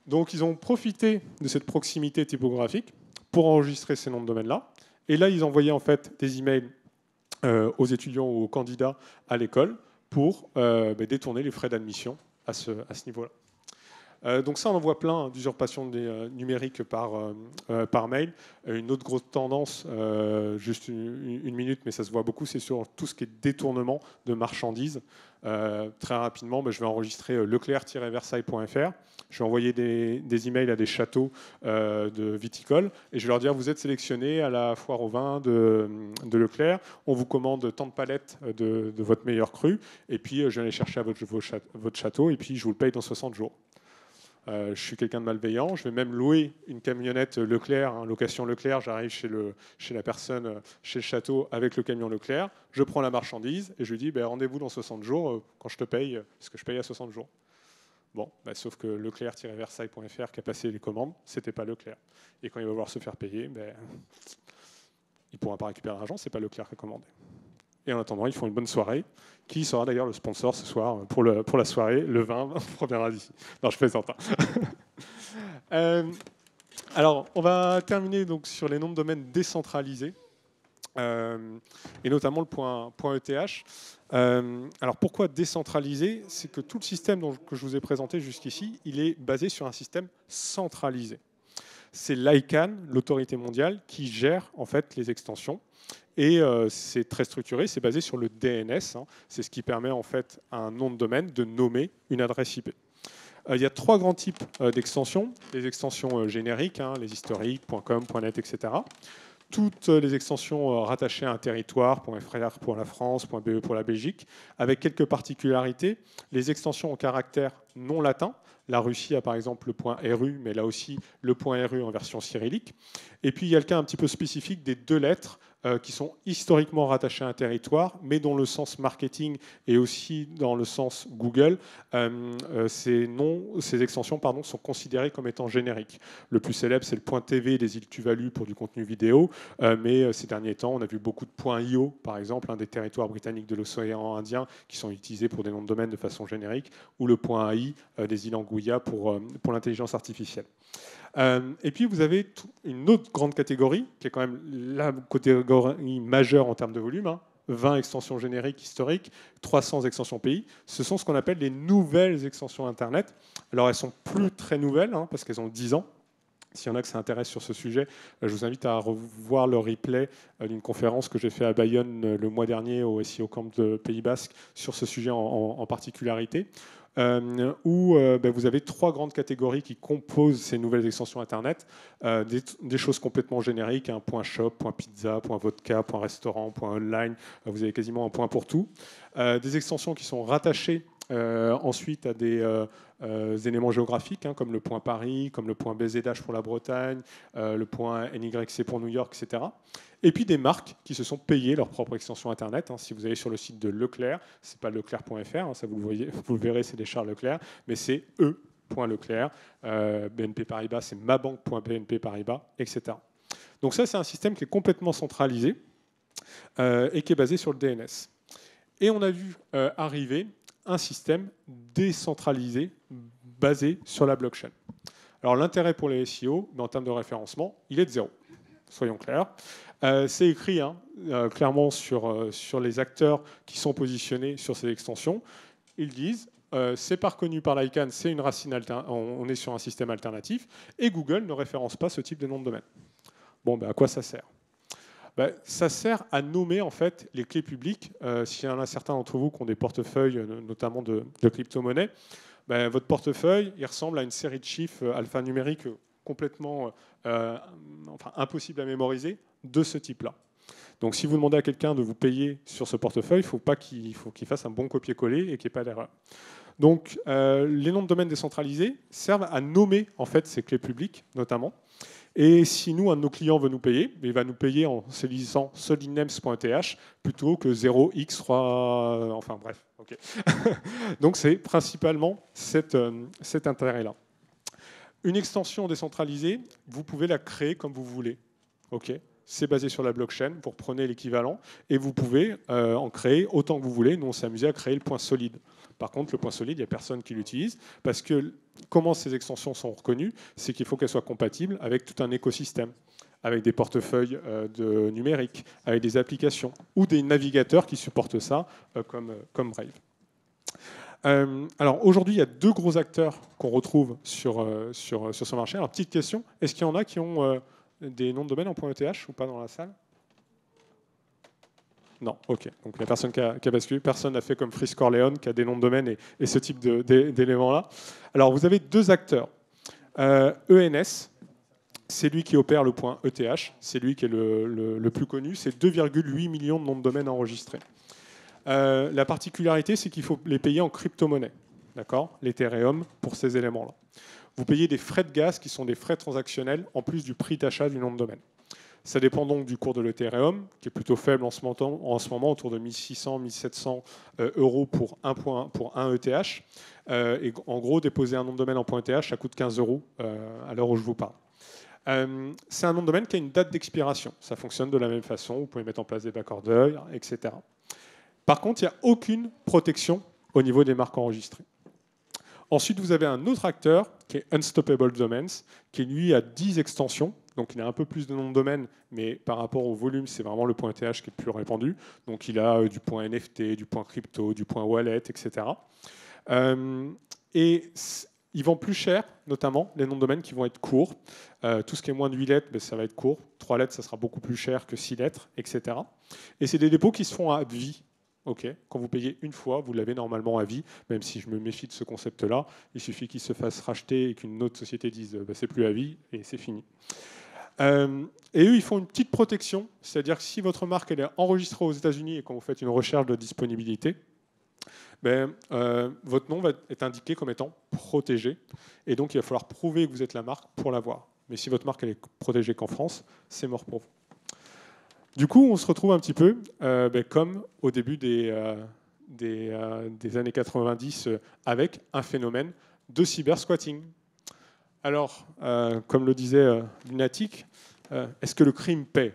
Donc, ils ont profité de cette proximité typographique pour enregistrer ces noms de domaine-là. Et là, ils envoyaient en fait des emails aux étudiants ou aux candidats à l'école pour détourner les frais d'admission à ce niveau-là. Donc ça, on en voit plein d'usurpations numériques par mail. Une autre grosse tendance, juste une minute, mais ça se voit beaucoup, c'est sur tout ce qui est détournement de marchandises. Très rapidement, je vais enregistrer leclerc-versailles.fr. Je vais envoyer des emails à des châteaux de viticoles et je vais leur dire, vous êtes sélectionné à la foire au vin de Leclerc, on vous commande tant de palettes de votre meilleur cru, et puis je vais aller chercher à votre château, et puis je vous le paye dans 60 jours. Je suis quelqu'un de malveillant, je vais même louer une camionnette Leclerc, location Leclerc, j'arrive chez la personne, chez le château avec le camion Leclerc, je prends la marchandise et je lui dis rendez-vous dans 60 jours quand je te paye ce que je paye à 60 jours. Bon, sauf que Leclerc-versailles.fr qui a passé les commandes, c'était pas Leclerc. Et quand il va vouloir se faire payer, il ne pourra pas récupérer l'argent, c'est pas Leclerc qui a commandé. Et en attendant, ils font une bonne soirée, qui sera d'ailleurs le sponsor ce soir pour la soirée, le vin proviendra d'ici. Non, je plaisante. Alors, on va terminer donc sur les noms de domaines décentralisés, et notamment le point ETH. Alors, pourquoi décentralisé? C'est que tout le système que je vous ai présenté jusqu'ici, il est basé sur un système centralisé. C'est l'ICANN, l'autorité mondiale, qui gère en fait les extensions. Et c'est très structuré, c'est basé sur le DNS. C'est ce qui permet en fait à un nom de domaine de nommer une adresse IP. Il y a 3 grands types d'extensions. Les extensions génériques, les historiques, .com, .net, etc. Toutes les extensions rattachées à un territoire, .fr pour la France, .be pour la Belgique, avec quelques particularités. Les extensions en caractère non latin. La Russie a par exemple le point RU, mais là aussi le point RU en version cyrillique. Et puis il y a le cas un petit peu spécifique des 2 lettres qui sont historiquement rattachées à un territoire, mais dont le sens marketing et aussi dans le sens Google, ces extensions sont considérées comme étant génériques. Le plus célèbre, c'est le point TV des îles Tuvalu pour du contenu vidéo, mais ces derniers temps, on a vu beaucoup de points IO, par exemple, des territoires britanniques de l'océan Indien qui sont utilisés pour des noms de domaine de façon générique, ou le point AI des îles Anguilla pour l'intelligence artificielle. Et puis vous avez une autre grande catégorie, qui est quand même la catégorie majeure en termes de volume, 20 extensions génériques historiques, 300 extensions pays. Ce sont ce qu'on appelle les nouvelles extensions Internet. Alors elles sont plus très nouvelles, parce qu'elles ont 10 ans. S'il y en a qui s'intéressent sur ce sujet, je vous invite à revoir le replay d'une conférence que j'ai fait à Bayonne le mois dernier au SEO Camp de Pays Basque sur ce sujet en particularité. Où vous avez 3 grandes catégories qui composent ces nouvelles extensions Internet. Des choses complètement génériques, point shop, point pizza, point vodka, point restaurant, point online, vous avez quasiment un point pour tout. Des extensions qui sont rattachées ensuite à des éléments géographiques, comme le point Paris, comme le point BZH pour la Bretagne, le point NYC pour New York, etc. Et puis des marques qui se sont payées leur propre extension Internet. Si vous allez sur le site de Leclerc, ce n'est pas leclerc.fr, ça vous le verrez, c'est des Charles Leclerc, mais c'est e.leclerc. BNP Paribas, c'est mabanque.bnp Paribas, etc. Donc ça, c'est un système qui est complètement centralisé et qui est basé sur le DNS. Et on a vu arriver un système décentralisé basé sur la blockchain. Alors l'intérêt pour les SEO, mais en termes de référencement, il est de 0. Soyons clairs. C'est écrit clairement sur les acteurs qui sont positionnés sur ces extensions. Ils disent c'est pas reconnu par l'ICANN, c'est une racine on est sur un système alternatif, et Google ne référence pas ce type de nom de domaine. Bon, à quoi ça sert ? Ça sert à nommer en fait les clés publiques. S'il y en a certains d'entre vous qui ont des portefeuilles, notamment de crypto-monnaies, votre portefeuille, il ressemble à une série de chiffres alphanumériques complètement impossible à mémoriser de ce type-là. Donc si vous demandez à quelqu'un de vous payer sur ce portefeuille, il faut qu'il fasse un bon copier-coller et qu'il n'y ait pas d'erreur. Donc les noms de domaine décentralisés servent à nommer en fait ces clés publiques notamment. Et si nous, un de nos clients veut nous payer, il va nous payer en saisissant solidnames.th plutôt que 0x3... Enfin bref. Okay. Donc c'est principalement cet intérêt-là. Une extension décentralisée, vous pouvez la créer comme vous voulez. Okay. C'est basé sur la blockchain, vous reprenez l'équivalent, et vous pouvez en créer autant que vous voulez. Nous, on s'est amusé à créer le point solide. Par contre, le point solide, il n'y a personne qui l'utilise, parce que comment ces extensions sont reconnues, c'est qu'il faut qu'elles soient compatibles avec tout un écosystème, avec des portefeuilles numériques, avec des applications, ou des navigateurs qui supportent ça, comme Brave. Alors aujourd'hui, il y a 2 gros acteurs qu'on retrouve sur ce marché. Alors petite question, est-ce qu'il y en a qui ont des noms de domaine en .eth ou pas dans la salle ? Non, ok. Donc il n'y a personne qui a basculé, personne n'a fait comme Frisk Corleone qui a des noms de domaine et ce type d'éléments-là. Alors vous avez 2 acteurs. ENS, c'est lui qui opère le point ETH, c'est lui qui est le plus connu, c'est 2,8 millions de noms de domaine enregistrés. La particularité, c'est qu'il faut les payer en crypto-monnaie, d'accord, l'Ethereum, pour ces éléments-là. Vous payez des frais de gaz qui sont des frais transactionnels en plus du prix d'achat du nom de domaine. Ça dépend donc du cours de l'Ethereum, qui est plutôt faible en ce moment autour de 1600, 1700 euros pour un ETH. Et en gros, déposer un nom de domaine en .eth, ça coûte 15 euros à l'heure où je vous parle. C'est un nom de domaine qui a une date d'expiration. Ça fonctionne de la même façon. Vous pouvez mettre en place des backorders, etc. Par contre, il n'y a aucune protection au niveau des marques enregistrées. Ensuite, vous avez un autre acteur qui est Unstoppable Domains, qui lui a 10 extensions. Donc il a un peu plus de noms de domaine, mais par rapport au volume, c'est vraiment le point .eth qui est le plus répandu. Donc il a du point NFT, du point crypto, du point wallet, etc. Et ils vont plus cher, notamment les noms de domaine qui vont être courts. Tout ce qui est moins de 8 lettres, ça va être court. 3 lettres, ça sera beaucoup plus cher que 6 lettres, etc. Et c'est des dépôts qui se font à vie. Okay. Quand vous payez une fois, vous l'avez normalement à vie, même si je me méfie de ce concept-là. Il suffit qu'il se fasse racheter et qu'une autre société dise c'est plus à vie et c'est fini. Et eux, ils font une petite protection, c'est-à-dire que si votre marque elle est enregistrée aux États-Unis et quand vous faites une recherche de disponibilité, Votre nom va être indiqué comme étant protégé. Et donc, il va falloir prouver que vous êtes la marque pour l'avoir. Mais si votre marque elle est protégée qu'en France, c'est mort pour vous. Du coup, on se retrouve un petit peu comme au début des années 90 avec un phénomène de cybersquatting. Alors, comme le disait Lunatic, est-ce que le crime paie?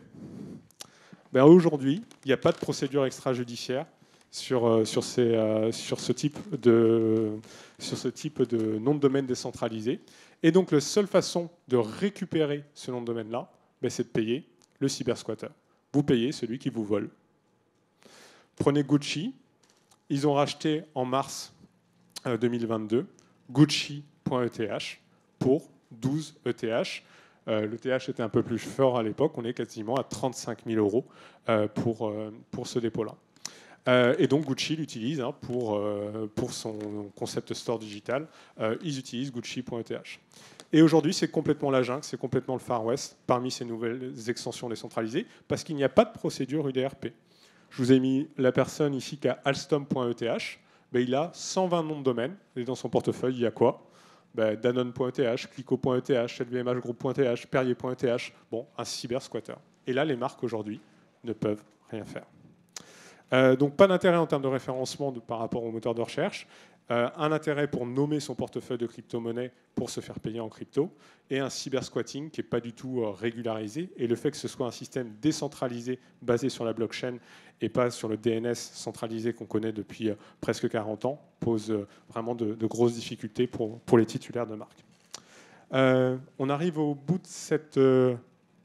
Aujourd'hui, il n'y a pas de procédure extrajudiciaire sur ce type de nom de domaine décentralisé. Et donc, la seule façon de récupérer ce nom de domaine-là, c'est de payer le cybersquatter. Vous payez celui qui vous vole. Prenez Gucci. Ils ont racheté en mars 2022 Gucci.eth pour 12 ETH. L'ETH était un peu plus fort à l'époque. On est quasiment à 35 000 € pour ce dépôt-là. Et donc Gucci l'utilise pour son concept store digital. Ils utilisent Gucci.eth. Et aujourd'hui, c'est complètement la jungle, c'est complètement le Far West parmi ces nouvelles extensions décentralisées parce qu'il n'y a pas de procédure UDRP. Je vous ai mis la personne ici qui a Alstom.eth. Il a 120 noms de domaine. Et dans son portefeuille, il y a quoi? Danone.eth, Clico.eth, LVMHgroup.eth, Perrier.eth. Bon, un cybersquatter. Et là, les marques aujourd'hui ne peuvent rien faire. Donc pas d'intérêt en termes de référencement par rapport au moteur de recherche, un intérêt pour nommer son portefeuille de crypto-monnaie pour se faire payer en crypto, et un cybersquatting qui n'est pas du tout régularisé. Et le fait que ce soit un système décentralisé basé sur la blockchain et pas sur le DNS centralisé qu'on connaît depuis presque 40 ans pose vraiment de grosses difficultés pour les titulaires de marque. On arrive au bout de cette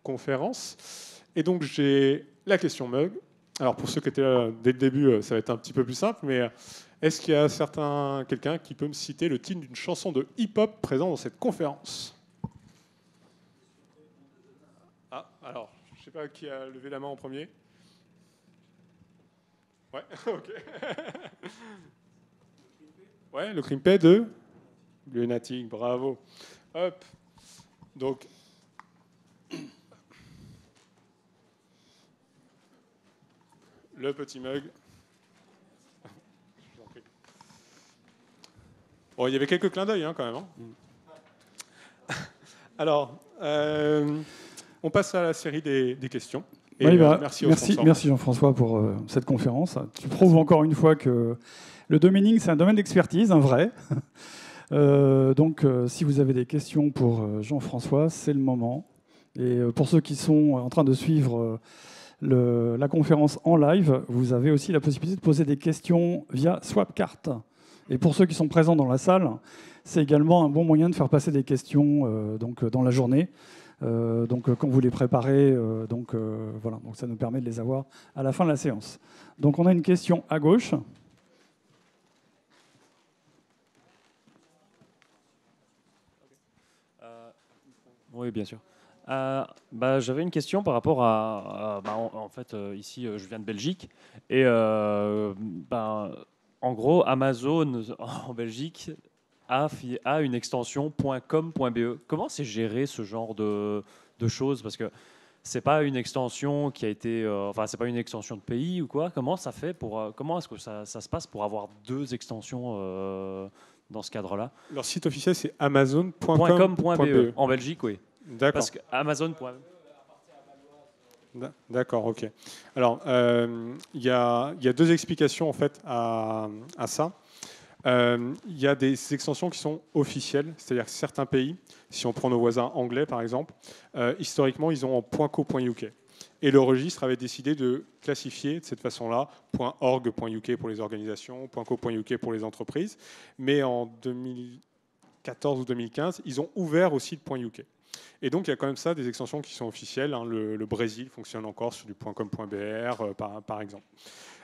conférence. Et donc j'ai la question mug. Alors pour ceux qui étaient là dès le début, ça va être un petit peu plus simple, mais est-ce qu'il y a quelqu'un qui peut me citer le titre d'une chanson de hip-hop présente dans cette conférence? Ah, alors, je ne sais pas qui a levé la main en premier. Ouais, ok. Ouais, le Crimpé de Lunatic, bravo. Hop. Donc, le petit mug. Bon, il y avait quelques clins d'œil quand même. Alors, on passe à la série des questions. Et merci Jean-François pour cette conférence. Tu prouves encore une fois que le domaine, c'est un domaine d'expertise, un vrai. Donc, si vous avez des questions pour Jean-François, c'est le moment. Et pour ceux qui sont en train de suivre la conférence en live, vous avez aussi la possibilité de poser des questions via Swapcart. Et pour ceux qui sont présents dans la salle, c'est également un bon moyen de faire passer des questions dans la journée. Donc quand vous les préparez, voilà, donc ça nous permet de les avoir à la fin de la séance. Donc on a une question à gauche. Oui, bien sûr. J'avais une question par rapport en fait, ici, je viens de Belgique. Et en gros, Amazon en Belgique a une extension .com.be. Comment c'est géré ce genre de choses? Parce que c'est pas une extension qui a été, c'est pas une extension de pays ou quoi. Comment ça fait comment est-ce que ça se passe pour avoir deux extensions dans ce cadre-là? Leur site officiel c'est amazon.com.be. En Belgique, oui. D'accord. Parce que Amazon. D'accord, ok. Alors, il y a deux explications en fait à ça. Il y a des extensions qui sont officielles, c'est-à-dire que certains pays, si on prend nos voisins anglais par exemple, historiquement ils ont en .co.uk. Et le registre avait décidé de classifier de cette façon-là .org.uk pour les organisations, .co.uk pour les entreprises. Mais en 2014 ou 2015, ils ont ouvert aussi le .uk. Et donc il y a quand même ça, des extensions qui sont officielles. Le Brésil fonctionne encore sur du .com.br par exemple.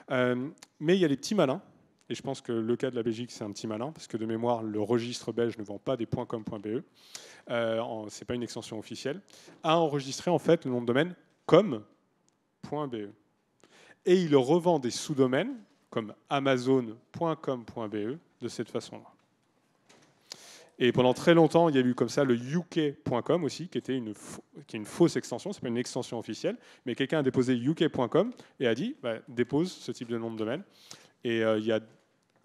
Mais il y a les petits malins. Et je pense que le cas de la Belgique, c'est un petit malin, parce que de mémoire, le registre belge ne vend pas des .com.be. Ce n'est pas une extension officielle. A enregistré en fait le nom de domaine com.be. Et il revend des sous-domaines comme amazon.com.be de cette façon-là. Et pendant très longtemps, il y a eu comme ça le uk.com aussi, qui est une fausse extension, ce n'est pas une extension officielle, mais quelqu'un a déposé uk.com et a dit dépose ce type de nom de domaine. Et il y a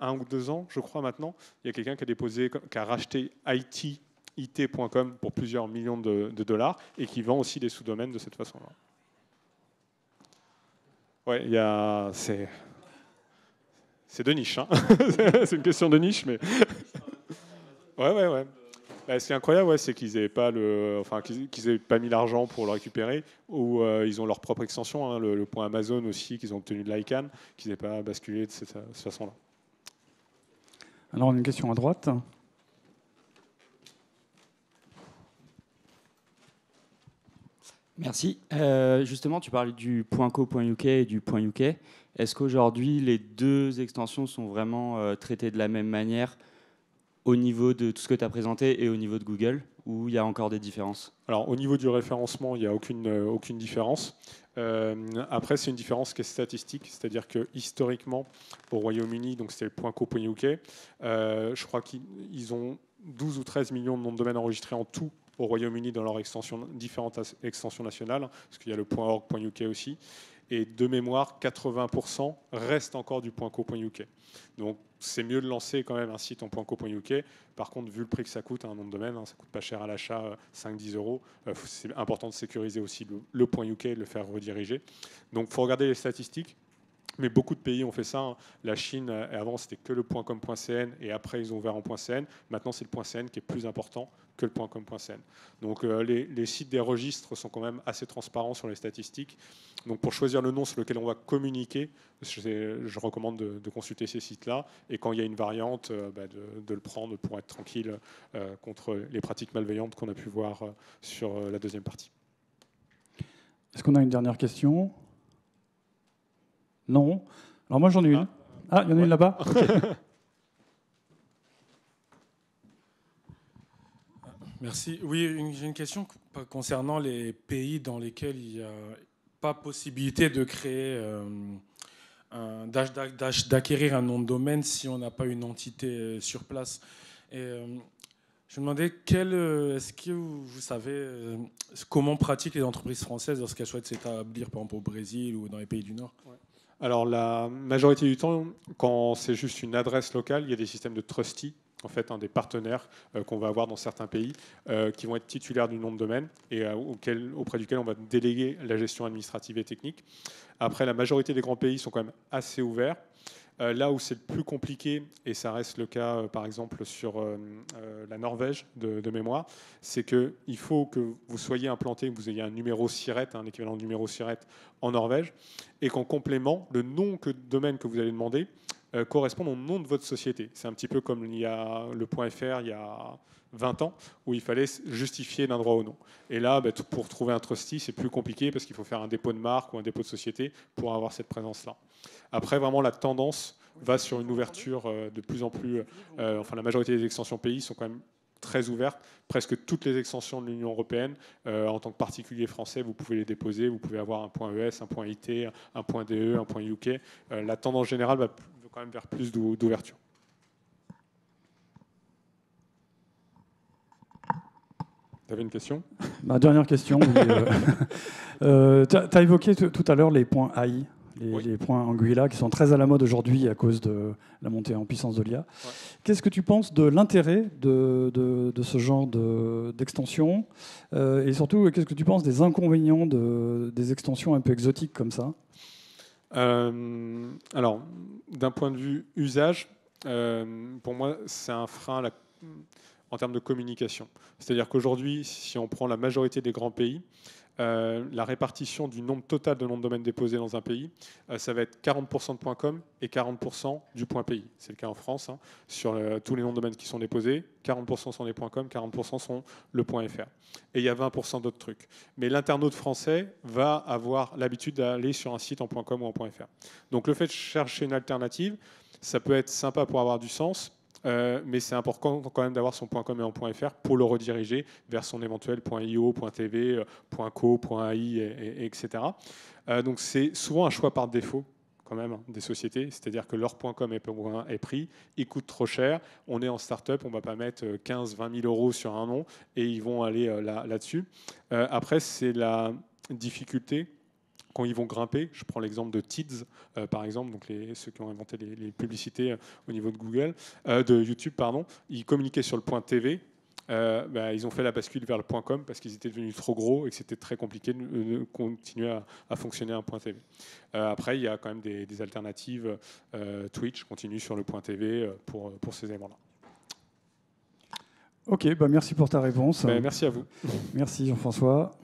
1 ou 2 ans, je crois maintenant, il y a quelqu'un qui a racheté it.com pour plusieurs millions de dollars et qui vend aussi des sous-domaines de cette façon-là. Ouais, c'est de niche, hein. C'est une question de niche, mais ouais. Bah, ce qui est incroyable, c'est qu'ils n'aient pas mis l'argent pour le récupérer, ou ils ont leur propre extension, hein, le point Amazon aussi qu'ils ont obtenu de l'ICANN, qu'ils n'aient pas basculé de cette façon-là. Alors une question à droite. Merci. Justement, tu parlais du .co.uk et du .uk. Est-ce qu'aujourd'hui, les deux extensions sont vraiment traitées de la même manière au niveau de tout ce que tu as présenté et au niveau de Google, ou il y a encore des différences? Alors, au niveau du référencement, il n'y a aucune différence. Après, c'est une différence qui est statistique, c'est-à-dire que historiquement, au Royaume-Uni, donc c'était le .co.uk, je crois qu'ils ont 12 ou 13 millions de noms de domaine enregistrés en tout au Royaume-Uni dans leurs différentes extensions nationales, parce qu'il y a le .org, .uk aussi. Et de mémoire, 80% restent encore du .co.uk. Donc, c'est mieux de lancer quand même un site en .co.uk. Par contre, vu le prix que ça coûte, un nom de domaine, ça coûte pas cher à l'achat, 5-10 euros. C'est important de sécuriser aussi le .uk et de le faire rediriger. Donc, il faut regarder les statistiques. Mais beaucoup de pays ont fait ça. La Chine, avant, c'était que le .com.cn et après, ils ont ouvert en .cn. Maintenant, c'est le .cn qui est plus important que le .com.cn. Donc, les sites des registres sont quand même assez transparents sur les statistiques. Donc, pour choisir le nom sur lequel on va communiquer, je recommande de consulter ces sites-là. Et quand il y a une variante, de le prendre pour être tranquille contre les pratiques malveillantes qu'on a pu voir sur la deuxième partie. Est-ce qu'on a une dernière question ? Non. Alors moi, j'en ai une. Ah, il y en a une là-bas. Merci. Oui, j'ai une question concernant les pays dans lesquels il n'y a pas possibilité de créer, d'acquérir un nom de domaine si on n'a pas une entité sur place. Et, je me demandais, est-ce que vous savez comment pratiquent les entreprises françaises lorsqu'elles souhaitent s'établir, par exemple, au Brésil ou dans les pays du Nord ? Alors, la majorité du temps, quand c'est juste une adresse locale, il y a des systèmes de trustee, en fait, des partenaires qu'on va avoir dans certains pays qui vont être titulaires du nom de domaine et auprès duquel on va déléguer la gestion administrative et technique. Après, la majorité des grands pays sont quand même assez ouverts. Là où c'est le plus compliqué, et ça reste le cas par exemple sur la Norvège de mémoire, c'est qu'il faut que vous soyez implanté, que vous ayez un numéro SIRET, l'équivalent de numéro SIRET en Norvège, et qu'en complément, le nom de domaine que vous allez demander corresponde au nom de votre société. C'est un petit peu comme il y a le .fr il y a 20 ans, où il fallait justifier d'un droit au nom. Et là, pour trouver un trustee, c'est plus compliqué parce qu'il faut faire un dépôt de marque ou un dépôt de société pour avoir cette présence-là. Après, vraiment, la tendance va sur une ouverture de plus en plus... la majorité des extensions pays sont quand même très ouvertes. Presque toutes les extensions de l'Union européenne, en tant que particulier français, vous pouvez les déposer. Vous pouvez avoir un .es, un .it, un .de, un .uk. La tendance générale va quand même vers plus d'ouverture. Tu avais une question ? Ma dernière question. Tu as évoqué tout à l'heure les points AI, les points Anguilla, qui sont très à la mode aujourd'hui à cause de la montée en puissance de l'IA. Ouais. Qu'est-ce que tu penses de l'intérêt de ce genre d'extension et surtout, qu'est-ce que tu penses des inconvénients des extensions un peu exotiques comme ça ? Alors, d'un point de vue usage, pour moi, c'est un frein en termes de communication. C'est-à-dire qu'aujourd'hui, si on prend la majorité des grands pays, la répartition du nombre total de noms de domaine déposés dans un pays, ça va être 40% de .com et 40% du .pays. C'est le cas en France. Sur tous les noms de domaine qui sont déposés, 40% sont des .com, 40% sont le .fr. Et il y a 20% d'autres trucs. Mais l'internaute français va avoir l'habitude d'aller sur un site en .com ou en .fr. Donc le fait de chercher une alternative, ça peut être sympa pour avoir du sens, mais c'est important quand même d'avoir son .com et en .fr pour le rediriger vers son éventuel .io, .tv, .co, .ai, etc. Donc c'est souvent un choix par défaut quand même des sociétés, c'est-à-dire que leur .com est pris, il coûte trop cher, on est en start-up, on ne va pas mettre 15-20 000 euros sur un nom et ils vont aller là-dessus. Après, c'est la difficulté quand ils vont grimper, je prends l'exemple de Tids, par exemple, donc ceux qui ont inventé les publicités au niveau de Google, de YouTube, pardon, ils communiquaient sur le point TV. Ils ont fait la bascule vers le point .com parce qu'ils étaient devenus trop gros et que c'était très compliqué de continuer à fonctionner un point TV. Après, il y a quand même des alternatives. Twitch continue sur le point TV pour ces éléments-là. Ok, merci pour ta réponse. Merci à vous. Merci Jean-François.